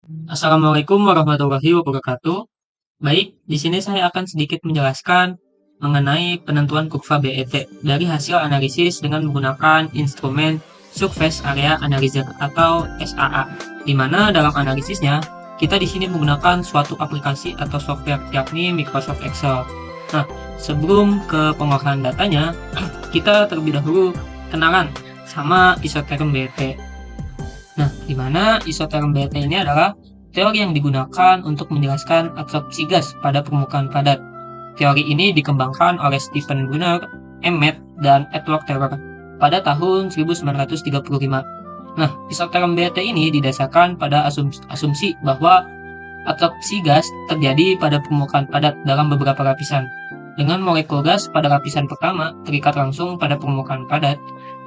Assalamualaikum warahmatullahi wabarakatuh. Baik, di sini saya akan sedikit menjelaskan mengenai penentuan kurva BET dari hasil analisis dengan menggunakan instrumen Surface Area Analyzer atau SAA, di mana dalam analisisnya kita di sini menggunakan suatu aplikasi atau software yakni Microsoft Excel. Nah, sebelum ke pengolahan datanya, kita terlebih dahulu kenalan sama isoterm BET. Nah, di mana isoterm BET ini adalah teori yang digunakan untuk menjelaskan absorpsi gas pada permukaan padat. Teori ini dikembangkan oleh Stephen Brunner, Emmett, dan Edward Teller pada tahun 1935. Nah, isoterm BET ini didasarkan pada asumsi bahwa absorpsi gas terjadi pada permukaan padat dalam beberapa lapisan, dengan molekul gas pada lapisan pertama terikat langsung pada permukaan padat,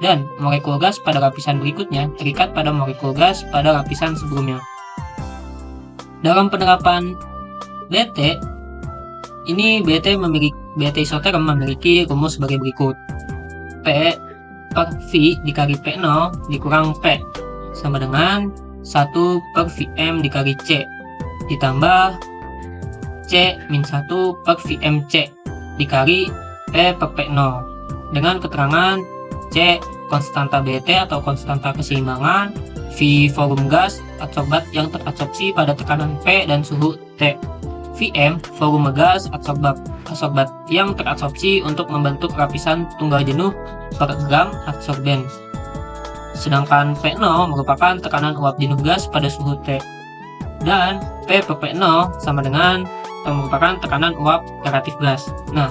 dan molekul gas pada lapisan berikutnya terikat pada molekul gas pada lapisan sebelumnya. Dalam penerapan BET, ini BET isoterm memiliki rumus sebagai berikut. P per V dikali P0 dikurang P sama dengan 1 per Vm dikali C ditambah C min 1 per Vmc dikali P per P0 dengan keterangan C konstanta BET atau konstanta keseimbangan, V volume gas adsorbat yang terabsorpsi pada tekanan P dan suhu T, Vm volume gas adsorbat yang terabsorpsi untuk membentuk lapisan tunggal jenuh per gram adsorben. Sedangkan P0 merupakan tekanan uap jenuh gas pada suhu T, dan P per P0 sama dengan merupakan tekanan uap relatif gas. Nah,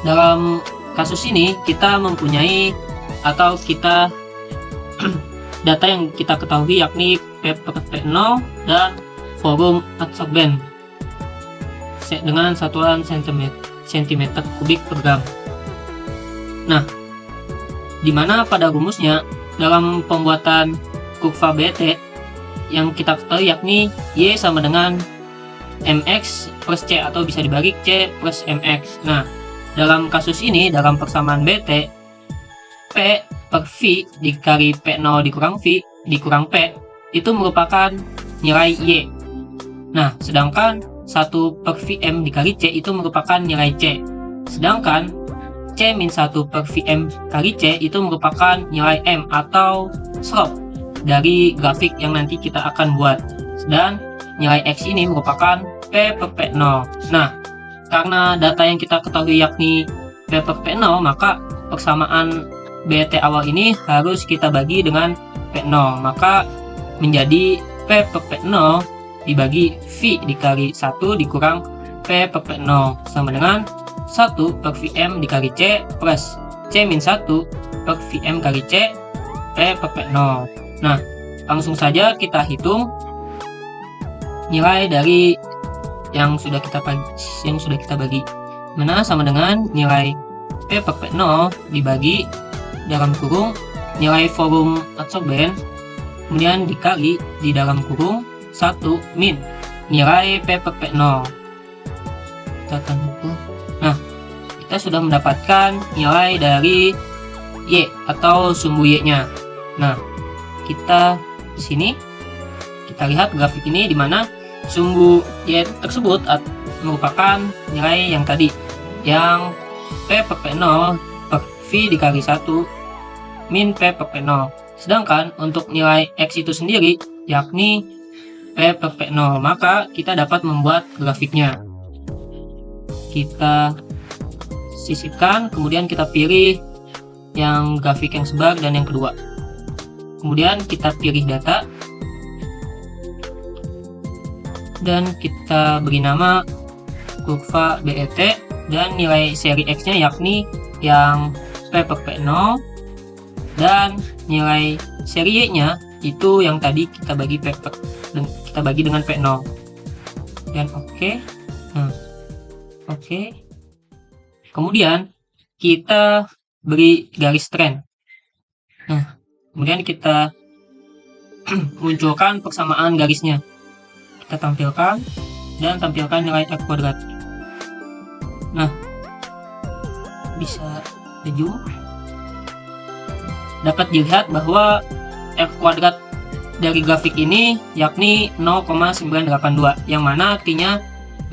dalam kasus ini kita mempunyai atau kita data yang kita ketahui yakni P per P0 dan volume adsorben dengan satuan cm kubik per gram. Nah, di mana pada rumusnya dalam pembuatan kurva BET yang kita ketahui yakni Y sama dengan mx plus C atau bisa dibalik C plus mx. Nah, dalam kasus ini, dalam persamaan BET, P per V dikali P0 dikurang V dikurang P itu merupakan nilai Y. Nah, sedangkan 1 per Vm dikali C itu merupakan nilai C. Sedangkan C min 1 per Vm kali C itu merupakan nilai M atau slope dari grafik yang nanti kita akan buat. Dan nilai X ini merupakan P per P0. Nah, karena data yang kita ketahui yakni P per P0, maka persamaan BET awal ini harus kita bagi dengan P0. Maka menjadi P per P0 dibagi V dikali 1 dikurang P per P0 sama dengan 1 per Vm dikali C plus C min 1 per Vm kali C P per P0. Nah, langsung saja kita hitung nilai dari yang sudah kita bagi, mana sama dengan nilai P per P0 dibagi dalam kurung nilai volume adsorben, kemudian dikali di dalam kurung 1 min nilai P per P0. Nah, kita sudah mendapatkan nilai dari Y atau sumbu Y-nya. Nah, kita di sini kita lihat grafik ini di mana sumbu Y tersebut merupakan nilai yang tadi, yang P per P0 per V dikali 1 min P per P0. Sedangkan untuk nilai X itu sendiri yakni P per P0, maka kita dapat membuat grafiknya. Kita sisipkan, kemudian kita pilih yang grafik yang sebar dan yang kedua. Kemudian kita pilih data dan kita beri nama kurva BET dan nilai seri X-nya yakni yang P per P0 dan nilai seri Y-nya itu yang tadi kita bagi dengan P0 dan oke. Oke. Kemudian kita beri garis trend. Nah, kemudian kita munculkan persamaan garisnya. Kita tampilkan dan tampilkan nilai F kuadrat. Nah, bisa zoom. Dapat dilihat bahwa F kuadrat dari grafik ini yakni 0,982, yang mana artinya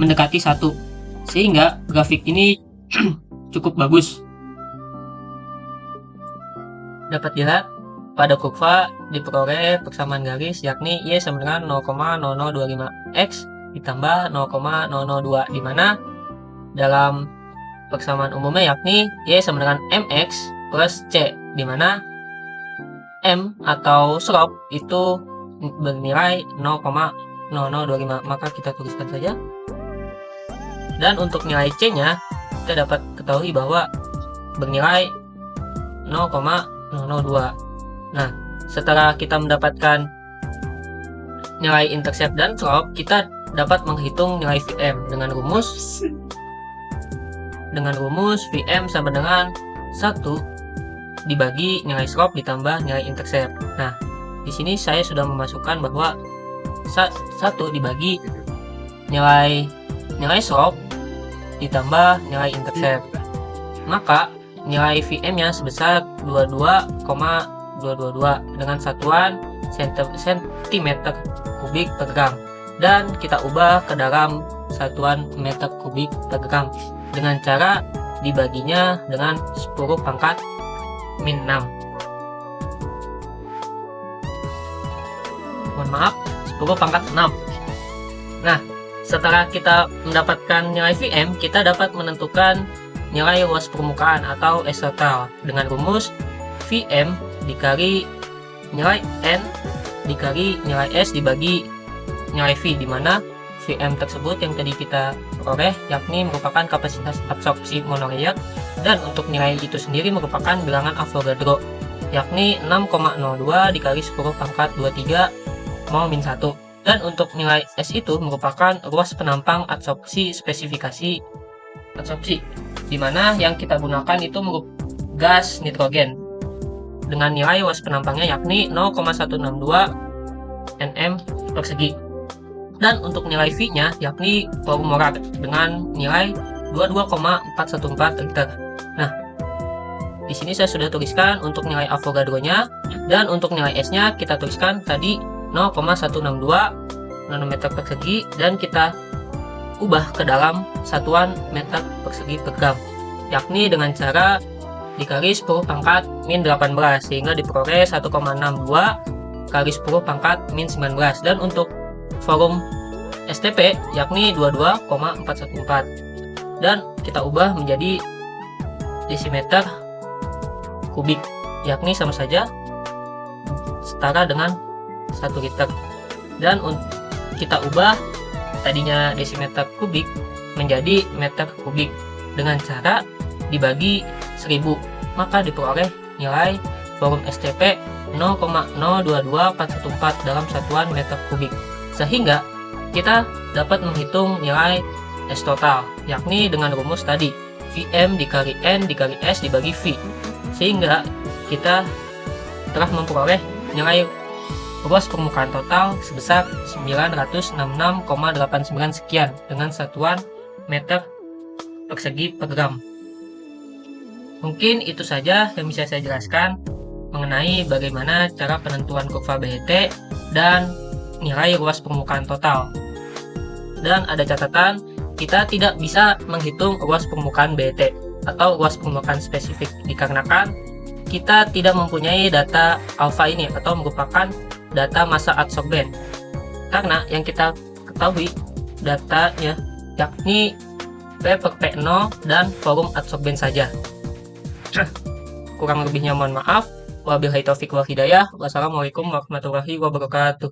mendekati 1, sehingga grafik ini cukup bagus. Dapat dilihat pada kurva diperoleh persamaan garis yakni Y sama dengan 0,0025X ditambah 0,002, di mana dalam persamaan umumnya yakni Y sama dengan MX plus C, di mana M atau slope itu bernilai 0,0025, maka kita tuliskan saja. Dan untuk nilai C-nya kita dapat ketahui bahwa bernilai 0,002. Nah, setelah kita mendapatkan nilai intercept dan slope, kita dapat menghitung nilai Vm dengan rumus Vm sama dengan 1 dibagi nilai slope ditambah nilai intercept. Nah, di sini saya sudah memasukkan bahwa 1 dibagi nilai slope ditambah nilai intercept. Maka nilai Vm-nya sebesar 22,222 dengan satuan cm kubik per gram, dan kita ubah ke dalam satuan meter kubik per gram dengan cara dibaginya dengan 10 pangkat min 6. Mohon maaf, 10 pangkat 6. Nah, setelah kita mendapatkan nilai Vm, kita dapat menentukan nilai luas permukaan atau S total dengan rumus Vm dikali nilai N dikali nilai S dibagi nilai V, di mana Vm tersebut yang tadi kita peroleh yakni merupakan kapasitas absorpsi monolayer, dan untuk nilai itu sendiri merupakan bilangan Avogadro yakni 6,02 dikali 10 pangkat 23 mol min 1. Dan untuk nilai S itu merupakan ruas penampang absorpsi spesifikasi absorpsi, di mana yang kita gunakan itu gas nitrogen dengan nilai luas penampangnya yakni 0,162 nm persegi. Dan untuk nilai V-nya yakni volume molar dengan nilai 22,414 liter. Nah, di sini saya sudah tuliskan untuk nilai Avogadro-nya, dan untuk nilai S-nya kita tuliskan tadi 0,162 nanometer persegi, dan kita ubah ke dalam satuan meter persegi per gram, yakni dengan cara dikali 10 pangkat min 18, sehingga diperoleh 1,62 kali 10 pangkat min 19. Dan untuk volume STP yakni 22,414, dan kita ubah menjadi desimeter kubik, yakni sama saja setara dengan 1 liter. Dan kita ubah tadinya desimeter kubik menjadi meter kubik dengan cara dibagi 1000, maka diperoleh nilai volume STP 0,022414 dalam satuan meter kubik, sehingga kita dapat menghitung nilai S total yakni dengan rumus tadi Vm dikali N dikali S dibagi V, sehingga kita telah memperoleh nilai luas permukaan total sebesar 966,89 sekian dengan satuan meter persegi per gram. Mungkin itu saja yang bisa saya jelaskan mengenai bagaimana cara penentuan kurva BET dan nilai luas permukaan total. Dan ada catatan, kita tidak bisa menghitung luas permukaan BET atau luas permukaan spesifik dikarenakan kita tidak mempunyai data alfa ini atau merupakan data massa adsorben, karena yang kita ketahui datanya yakni P per P0 dan volume adsorben saja. Kurang lebihnya mohon maaf. Wabillahi taufiq wal hidayah. Wassalamualaikum warahmatullahi wabarakatuh.